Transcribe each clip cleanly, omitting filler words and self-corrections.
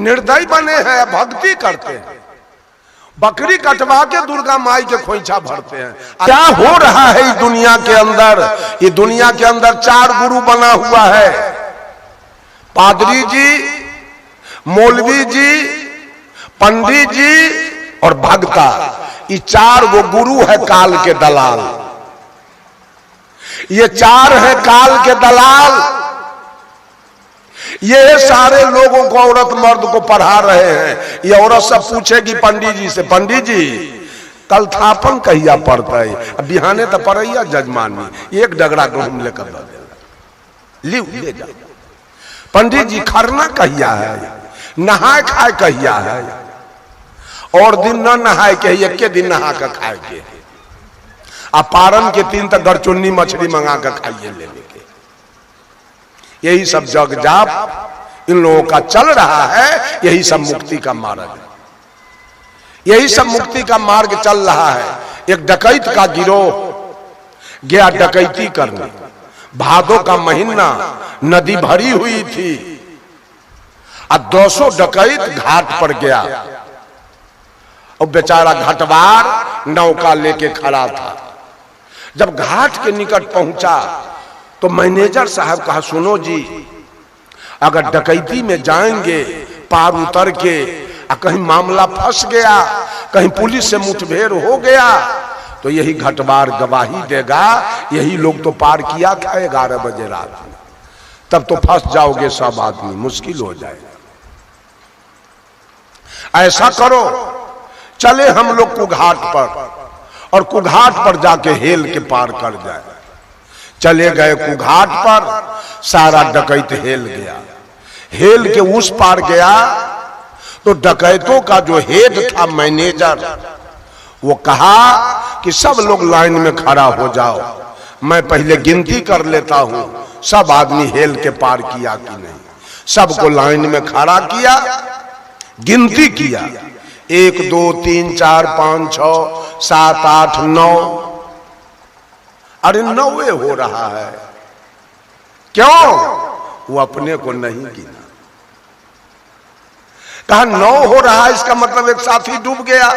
निर्दयी बने हैं, भक्ति करते हैं, बकरी कटवा के दुर्गा माई के खोइछा भरते हैं। क्या हो रहा है इस दुनिया के अंदर? ये दुनिया के अंदर 4 गुरु बना हुआ है, पादरी जी, मौलवी जी, पंडित जी और भगता। ये 4 वो गुरु है काल के दलाल। ये 4 है काल के दलाल। ये सारे लोगों को, औरत मर्द को पढ़ा रहे हैं। ये औरत सब पूछेगी पंडित जी से, पंडित जी कल थापन कहिया पड़ता है? अब बिहाने तो पड़ैया जजमानी, एक डगरा गहूम लेकर ले जा। पंडित जी खरना कहिया है? नहाए खाए कहिया है? और दिन न नहाए के, एक के दिन नहा कर खाए के। आ पारन के 3 तक गरचुन्नी मछली मंगा कर खाइए लेने के। यही सब जग जाप इन लोगों का चल रहा है। यही सब मुक्ति का मार्ग है, यही सब मुक्ति का मार्ग चल रहा है। एक डकैत का गिरोह गया डकैती करने। भादो का महीना, नदी भरी हुई थी, अब 200 डकैत घाट पर गया और बेचारा घाटवार नौका लेके खड़ा था। जब घाट के निकट पहुंचा तो मैनेजर साहब कहा, सुनो जी, अगर डकैती में जाएंगे पार उतर के, कहीं मामला फंस गया, कहीं पुलिस से मुठभेड़ हो गया, तो यही घटवार गवाही देगा, यही लोग तो पार किया था 11 बजे रात में, तब तो फंस जाओगे सब आदमी, मुश्किल हो जाएगा। ऐसा करो, चले हम लोग कुघाट पर, और कुघाट पर जाके हेल के पार कर जाए। चले गए कुघाट पर, सारा डकैत हेल गया। हेल के उस पार गया तो डकैतों का जो हेड था मैनेजर, वो कहा कि सब लोग लाइन में खड़ा हो जाओ, मैं पहले गिनती कर लेता हूं सब आदमी हेल के पार किया कि नहीं। सबको लाइन में खड़ा किया, गिनती किया, 1 2 3 4 5 6 7 8 9। अरे 9 हो रहा है, क्यों? वो अपने को नहीं गिना। कहा 9 हो रहा है, इसका मतलब एक साथी डूब गया।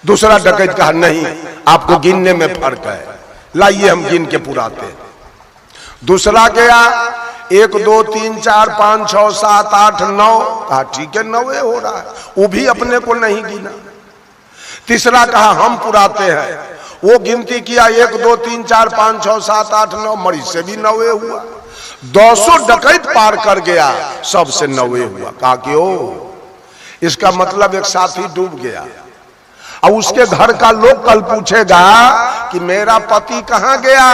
दूसरा डकैत कहा नहीं, आपको गिनने में फर्क है, लाइए हम गिन के पुराते। दूसरा गया, 1 2 3 4 5 6 7 8 9। कहा ठीक है 9 हो रहा है, वो भी अपने को नहीं गिना। तीसरा कहा हम पुराते हैं, वो गिनती किया 1 2 3 4 5 6 7 8 9, मरीज से भी 9 हुआ। 200 डकैत पार कर गया, सबसे 9 हुआ। कहा कि ओ, इसका मतलब एक साथी डूब गया। अब उसके घर का लोग कल पूछेगा कि मेरा पति कहां गया,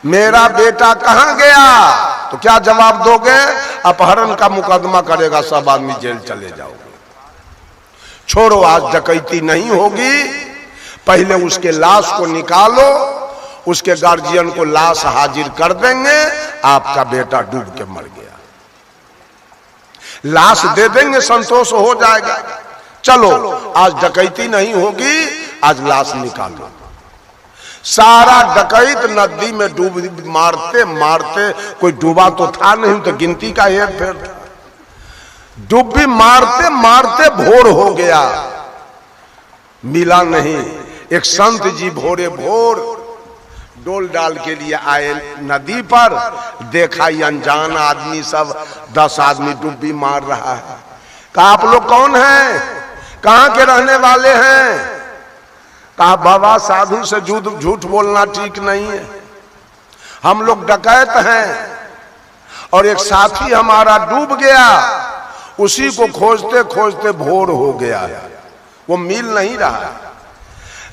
मेरा बेटा कहां गया, तो क्या जवाब दोगे? अपहरण का मुकदमा करेगा, सब आदमी जेल चले जाओगे। छोड़ो, आज डकैती नहीं होगी, पहले उसके लाश को निकालो, उसके गार्जियन को लाश हाजिर कर देंगे, आपका बेटा डूब के मर गया, लाश दे देंगे, संतोष हो जाएगा। चलो आज डकैती नहीं होगी, आज लाश निकालो। सारा डकैत नदी में डूब मारते मारते, कोई डूबा तो था नहीं, तो गिनती का हेर फेर था। डुब्बी मारते मारते भोर हो गया, मिला नहीं। एक संत जी भोरे भोर डोल डाल के लिए आए नदी पर, देखा ये अनजान आदमी सब 10 आदमी डुब्बी मार रहा है। कहा आप लोग कौन हैं, कहां के रहने वाले हैं? कहा बाबा साधु से झूठ बोलना ठीक नहीं है, हम लोग डकैत हैं और एक साथी हमारा डूब गया, उसी को खोजते खोजते भोर हो गया है, वो मिल नहीं रहा।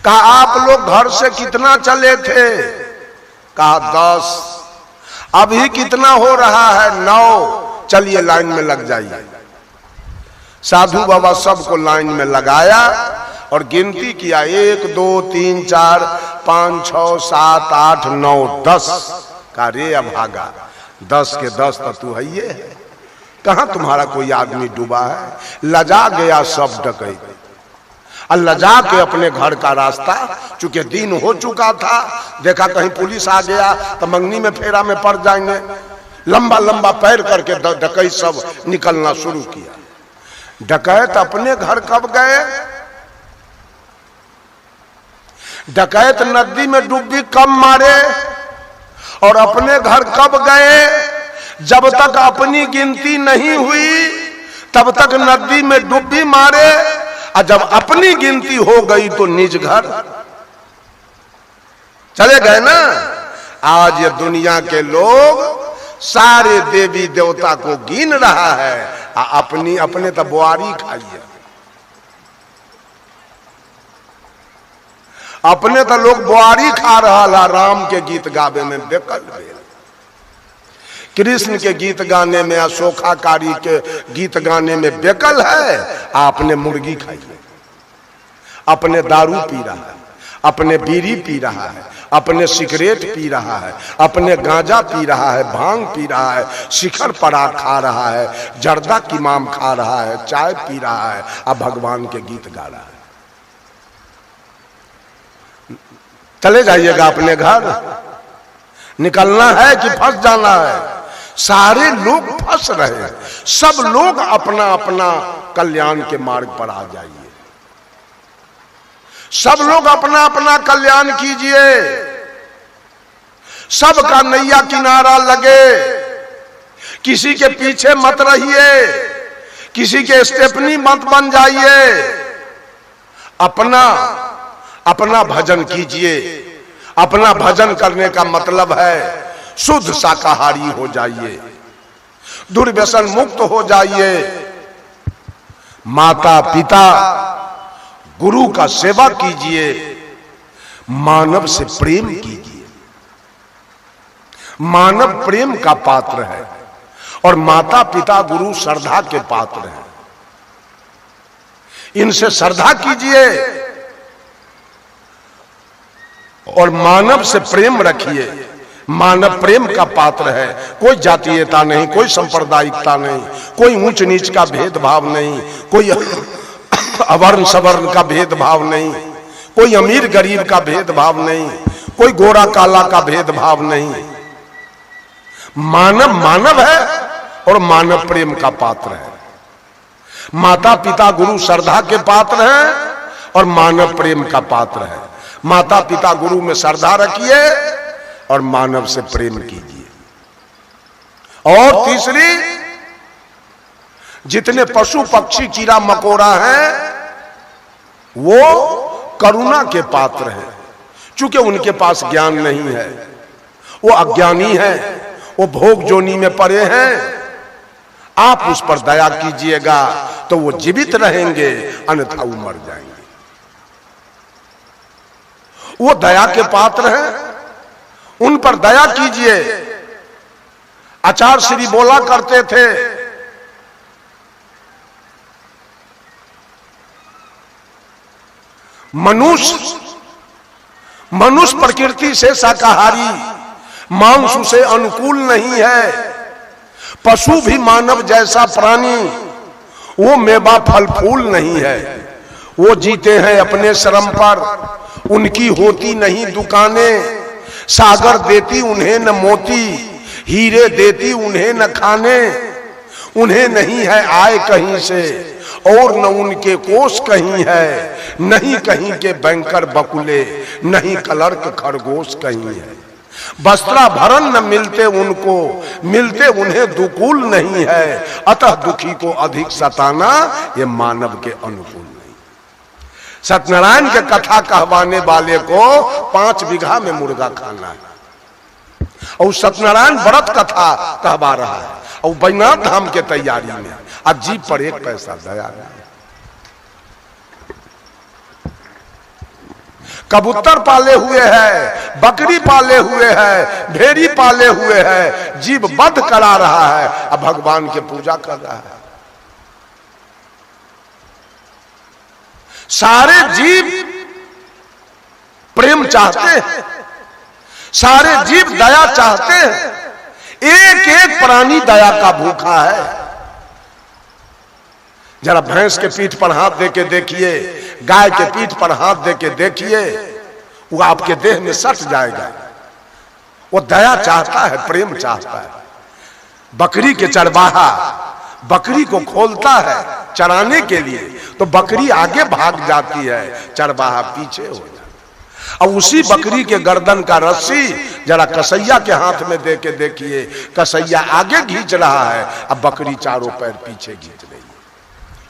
कहा आप लोग घर से कितना चले थे? कहा 10। अभी कितना हो रहा है? 9। चलिए लाइन में लग जाइए। साधु बाबा सबको लाइन में लगाया और गिनती किया, 1 2 3 4 5 6 7 8 9 10। कहा रे अभागा, 10 के 10 तो तू है ये है, कहां तुम्हारा कोई आदमी डूबा है? लजा गया सब डकैत, और लजा के अपने घर का रास्ता, चूंकि दिन हो चुका था, देखा कहीं पुलिस आ गया तो मंगनी में फेरा में पड़ जाएंगे, लंबा लंबा पैर करके डकैत सब निकलना शुरू किया। डकैत अपने घर कब गए? डकैत नदी में डुब्बी कब मारे और अपने घर कब गए? जब तक अपनी गिनती नहीं हुई तब तक नदी में डुब्बी मारे, और जब अपनी गिनती हो गई तो निज घर चले गए ना। आज ये दुनिया के लोग सारे देवी देवता को गिन रहा है, अपनी अपने तो बुआरी खाइए। अपने तो लोग बुआरी खा रहा, राम के गीत गावे में बेकल भेल, कृष्ण के गीत गाने में, अशोकाकारी के गीत गाने में बेकल है। आपने मुर्गी खाई है, अपने दारू पी रहा है, अपने बीड़ी पी रहा है, अपने सिगरेट पी रहा है, अपने गांजा पी रहा है, भांग पी रहा है, शिखर पराग खा रहा है, जर्दा किमाम खा रहा है, चाय पी रहा है, अब भगवान के गीत गा रहा है। चले जाइएगा अपने घर, निकलना है कि फंस जाना है? सारे लोग फंस रहे हैं, सब लोग अपना अपना कल्याण के मार्ग पर आ जाइए, सब लोग अपना अपना कल्याण कीजिए, सबका नैया किनारा लगे, किसी के पीछे मत रहिए, किसी के स्टेपनी मत बन जाइए, अपना अपना भजन कीजिए। अपना भजन करने का मतलब है शुद्ध शाकाहारी हो जाइए, दुर्व्यसन मुक्त हो जाइए, माता पिता गुरु का सेवा कीजिए, मानव से प्रेम कीजिए। मानव प्रेम का पात्र है और माता पिता गुरु श्रद्धा के पात्र हैं, इनसे श्रद्धा कीजिए और मानव से प्रेम रखिए। मानव प्रेम का पात्र है, कोई जातीयता नहीं, कोई सांप्रदायिकता नहीं, कोई ऊंच नीच का भेदभाव नहीं, कोई अवर्ण सवर्ण का भेदभाव नहीं, कोई अमीर गरीब का भेदभाव नहीं, कोई गोरा काला का भेदभाव नहीं। मानव मानव है और मानव प्रेम का पात्र है। माता पिता गुरु श्रद्धा के पात्र हैं और मानव प्रेम का पात्र है। माता पिता गुरु में श्रद्धा रखिए और मानव से प्रेम कीजिए। और तीसरी, जितने पशु पक्षी कीड़ा मकोड़ा हैं वो करुणा के पात्र हैं, चूंकि उनके पास ज्ञान नहीं है, वो अज्ञानी है, वो भोग जोनी में पड़े हैं। आप उस पर दया कीजिएगा तो वो जीवित रहेंगे, अन्यथा वो मर जाएंगे। वो दया के पात्र हैं, उन पर दया कीजिए। आचार्य श्री बोला करते थे, मनुष्य प्रकृति से शाकाहारी, मांस उसे अनुकूल नहीं है। पशु भी मानव जैसा प्राणी, वो मेवा फल फूल नहीं है। वो जीते हैं अपने श्रम पर, उनकी होती नहीं दुकानें। सागर देती उन्हें न मोती, हीरे देती उन्हें न खाने। उन्हें नहीं है आय कहीं से और न उनके कोष कहीं है, नहीं कहीं के बैंकर बकुले, नहीं क्लर्क खरगोश कहीं है। वस्त्राभरण न मिलते उनको, मिलते उन्हें दुकूल नहीं है। अतः दुखी को अधिक सताना ये मानव के अनुकूल नहीं। सत्यनारायण के कथा कहवाने वाले को 5 बीघा में मुर्गा खाना है और सत्यनारायण व्रत कथा कहवा रहा है और बैजनाथ धाम के तैयारी में, अब जीप पर 1 पैसा दया नहीं। कबूतर पाले हुए है, बकरी पाले हुए है, भेड़ी पाले हुए है, जीव बध करा रहा है, अब भगवान की पूजा कर रहा है। सारे जीव प्रेम चाहते हैं, सारे जीव दया चाहते हैं। एक एक प्राणी दया का भूखा है। जरा भैंस के पीठ पर हाथ देके देखिए, गाय के पीठ पर हाथ देके देखिए, वो आपके देह में सट जाएगा। वो दया चाहता है, प्रेम चाहता है। बकरी के चरवाहा बकरी को खोलता है, चराने के लिए, तो बकरी आगे भाग जाती है, चरवाहा पीछे हो जाता। अब उसी बकरी के गर्दन का रस्सी जरा कसैया के हाथ में दे के देखिए, कसैया आगे खींच रहा है, अब बकरी चारों पैर पीछे खींच रही है।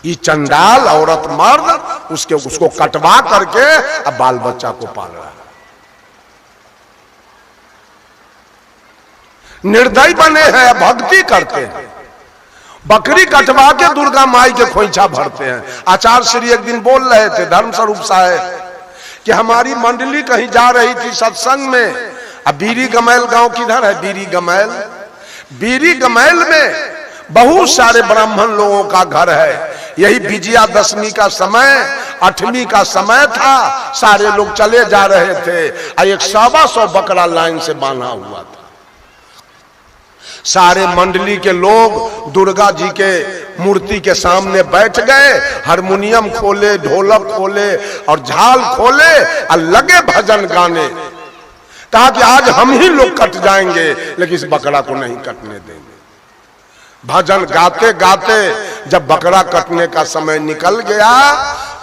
ये चंडाल औरत मर्द उसको कटवा करके अब बाल बच्चा को पाल रहा है। निर्दयी बने हैं, भक्ति करते हैं, बकरी कटवा के दुर्गा माई के खोइछा भरते हैं। आचार्य श्री एक दिन बोल रहे थे, धर्म स्वरूप साहब, कि हमारी मंडली कहीं जा रही थी सत्संग में। अब बीरी गमैल गांव किधर है? बीरी गमैल। बीरी गमैल में बहुत सारे ब्राह्मण लोगों का घर है। यही विजयादशमी का समय, 8वीं का समय था, सारे लोग चले जा रहे थे और एक 125 बकरा लाइन से बांधा हुआ था। सारे मंडली के लोग दुर्गा जी के मूर्ति के सामने बैठ गए, हारमोनियम खोले, ढोलक खोले और झाल खोले और लगे भजन गाने। कहा कि आज हम ही लोग कट जाएंगे लेकिन इस बकरा को नहीं कटने देंगे। भजन गाते गाते जब बकरा कटने का समय निकल गया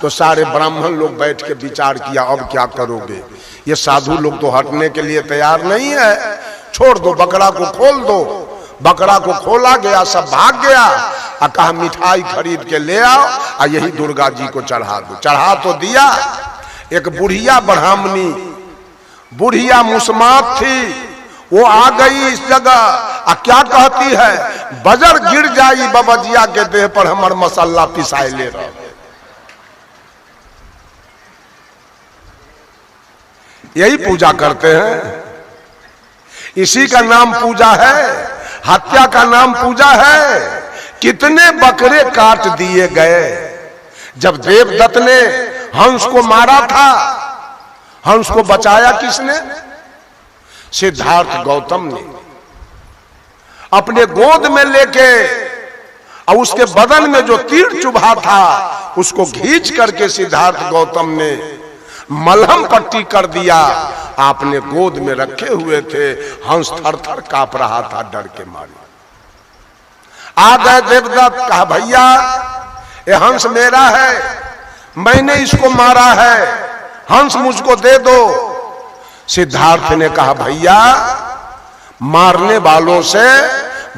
तो सारे ब्राह्मण लोग बैठ के विचार किया, अब क्या करोगे? ये साधु लोग तो हटने के लिए तैयार नहीं है, छोड़ दो, बकरा को खोल दो। बकरा को खोला गया, सब भाग गया और कहा मिठाई खरीद के ले आओ और यही दुर्गा जी को चढ़ा दो। चढ़ा तो दिया। एक बुढ़िया ब्राह्मणी, बुढ़िया मुस्मात थी, वो आ गई इस जगह और क्या कहती है, बजर गिर जाई बबजिया के देह पर हमर मसाला पिसाए ले रहा। यही पूजा करते हैं, इसी का नाम पूजा है, हत्या का नाम पूजा है। कितने बकरे काट दिए गए। जब देवदत्त ने हंस को मारा था, हंस को बचाया किसने? सिद्धार्थ गौतम ने अपने गोद में लेके, और उसके बदन में जो तीर चुभा था उसको खींच करके सिद्धार्थ गौतम ने मलहम पट्टी कर दिया। आपने गोद में रखे हुए थे, हंस थर थर कांप रहा था डर के मारे। आ गए देवदत्त, कहा भैया ये हंस मेरा है, मैंने इसको मारा है, हंस मुझको दे दो। सिद्धार्थ ने कहा भैया मारने वालों से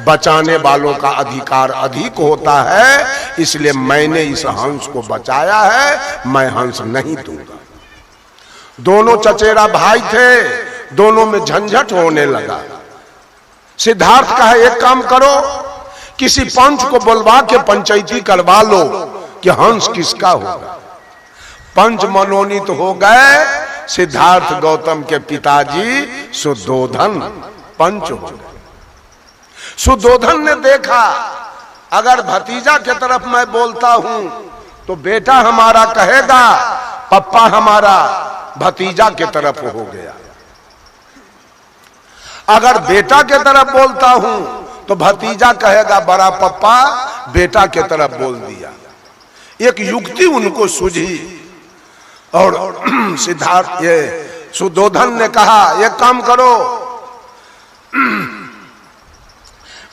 बचाने वालों का अधिकार अधिक होता है, इसलिए मैंने इस हंस को बचाया है, मैं हंस नहीं दूंगा। दोनों चचेरा भाई थे, दोनों में झंझट होने लगा। सिद्धार्थ कहा एक काम करो, किसी पंच को बुलवा के पंचायती करवा लो कि हंस किसका होगा। पंच मनोनीत हो गए। सिद्धार्थ गौतम के पिताजी सुद्धोधन पंच हो गए। सुद्धोधन ने देखा अगर भतीजा के तरफ मैं बोलता हूं तो बेटा हमारा कहेगा पप्पा हमारा भतीजा के तरफ हो गया, अगर बेटा के तरफ बोलता हूं तो भतीजा कहेगा बड़ा पप्पा बेटा के तरफ बोल दिया। एक युक्ति उनको सूझी और सिद्धार्थ ये सुद्धोधन ने कहा एक काम करो,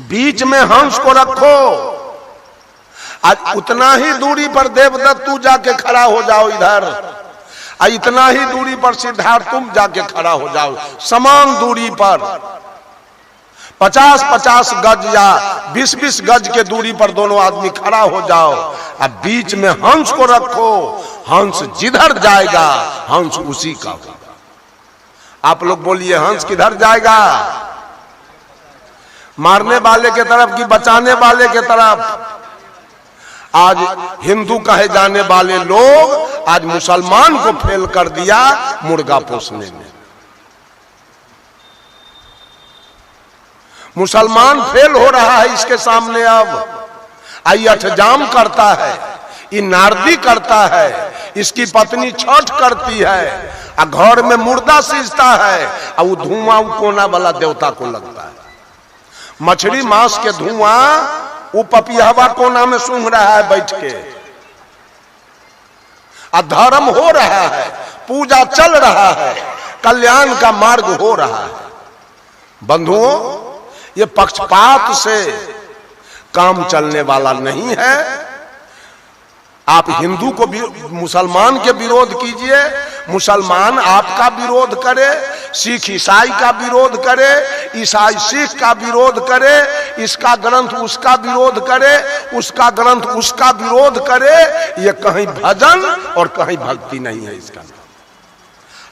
बीच में हंस को रखो, आज उतना ही दूरी पर देवदत्त तू जाके खड़ा हो जाओ इधर, इतना ही दूरी पर सिद्धार्थ तुम जाके खड़ा हो जाओ, समान दूरी पर 50-50 गज या 20-20 गज के दूरी पर दोनों आदमी खड़ा हो जाओ। अब बीच में हंस को रखो, हंस जिधर जाएगा हंस उसी का होगा। आप लोग बोलिए हंस किधर जाएगा? मारने वाले के तरफ कि बचाने वाले के तरफ? आज हिंदू कहे जाने वाले लोग आज मुसलमान को फेल कर दिया मुर्गा पोसने में। मुसलमान फेल हो रहा है इसके सामने। अब आई अठजाम करता है, ये नारदी करता है, इसकी पत्नी छठ करती है, और घर में मुर्दा सींचता है, और वो धुआं कोना वाला देवता को लगता है। मछली मांस के धुआं वो पपियावा कोना में सूंघ रहा है बैठ के। अधर्म हो रहा है, पूजा चल रहा है, कल्याण का मार्ग हो रहा है। बंधुओं, ये पक्षपात से काम चलने वाला नहीं है। आप हिंदू को मुसलमान के विरोध कीजिए, मुसलमान आपका विरोध करे, सिख ईसाई का विरोध करे, ईसाई सिख का विरोध करे, इसका ग्रंथ उसका विरोध करे, उसका ग्रंथ उसका विरोध करे, ये कहीं भजन और कहीं भक्ति नहीं है इसका।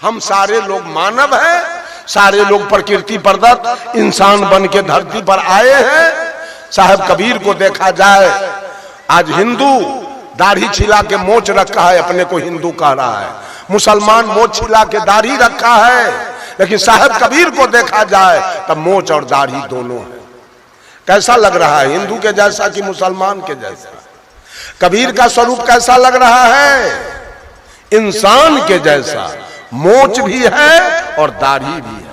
हम सारे लोग मानव हैं, सारे लोग प्रकृति प्रदत्त इंसान बन के धरती पर आए हैं। साहब कबीर को देखा जाए, आज हिंदू दाढ़ी छिला के मोच रखा है, अपने को हिंदू कह रहा है, मुसलमान मोच छिला के दाढ़ी रखा है, लेकिन साहब कबीर को देखा जाए तब मोच और दाढ़ी दोनों है। कैसा लग रहा है, हिंदू के जैसा कि मुसलमान के जैसा? कबीर का स्वरूप कैसा लग रहा है? इंसान के जैसा, मोच भी है और दाढ़ी भी है।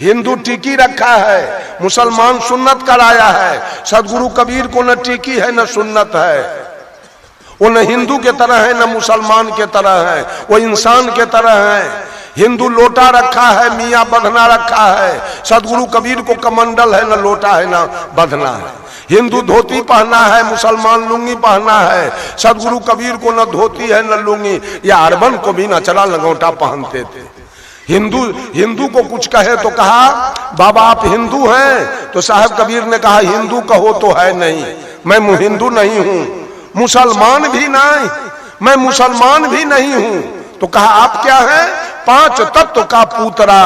हिंदू टीकी रखा है, मुसलमान सुन्नत कराया है। सदगुरु कबीर को न टीकी है न सुन्नत है, वो न हिंदू के तरह है न मुसलमान के तरह है, वो इंसान के तरह है। हिंदू लोटा रखा है, मियाँ बधना रखा है, सदगुरु कबीर को कमंडल है, न लोटा है न बधना है। हिंदू धोती पहना है, मुसलमान लुंगी पहना है, सदगुरु कबीर को न धोती है न लुंगी, या अरबन को भी नचला लंगोटा पहनते थे। हिंदू को कुछ कहे तो कहा बाबा आप हिंदू हैं, तो साहब कबीर ने कहा हिंदू कहो तो है नहीं, मैं हिंदू नहीं हूं, मुसलमान भी नहीं, मैं मुसलमान भी नहीं हूं। तो कहा आप क्या है? पांच तत्व का पुतरा,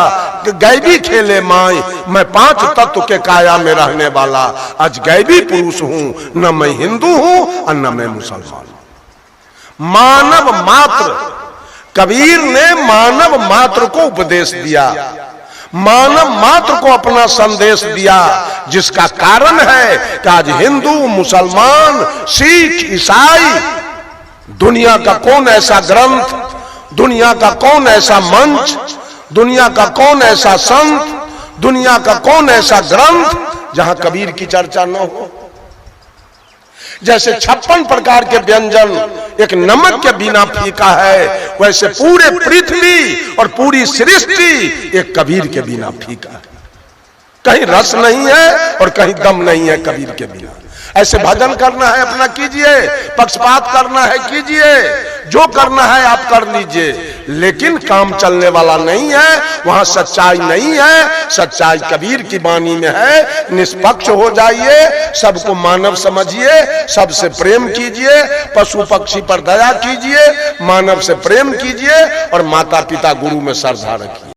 गैबी खेले माई, मैं पांच तत्व के काया में रहने वाला आज गैबी पुरुष हूं, न मैं हिंदू हूं और न मैं मुसलमान। मानव मात्र, कबीर ने मानव मात्र को उपदेश दिया, मानव मात्र को अपना संदेश दिया, जिसका कारण है कि आज हिंदू, मुसलमान, सिख, ईसाई, दुनिया का कौन ऐसा ग्रंथ, दुनिया का कौन ऐसा मंच, दुनिया का कौन ऐसा संत, दुनिया का कौन ऐसा ग्रंथ जहां कबीर की चर्चा न हो। जैसे 56 प्रकार के व्यंजन एक नमक के बिना फीका है, वैसे पूरे पृथ्वी और पूरी सृष्टि एक कबीर के बिना फीका है। कहीं रस नहीं है और कहीं दम नहीं है कबीर के बिना। ऐसे भजन करना है अपना कीजिए, पक्षपात करना है कीजिए, जो करना है आप कर लीजिए, लेकिन काम चलने वाला नहीं है, वहां सच्चाई नहीं है। सच्चाई कबीर की वाणी में है, निष्पक्ष हो जाइए, सबको मानव समझिए, सबसे प्रेम कीजिए, पशु पक्षी पर दया कीजिए, मानव से प्रेम कीजिए और माता पिता गुरु में श्रद्धा रखिए।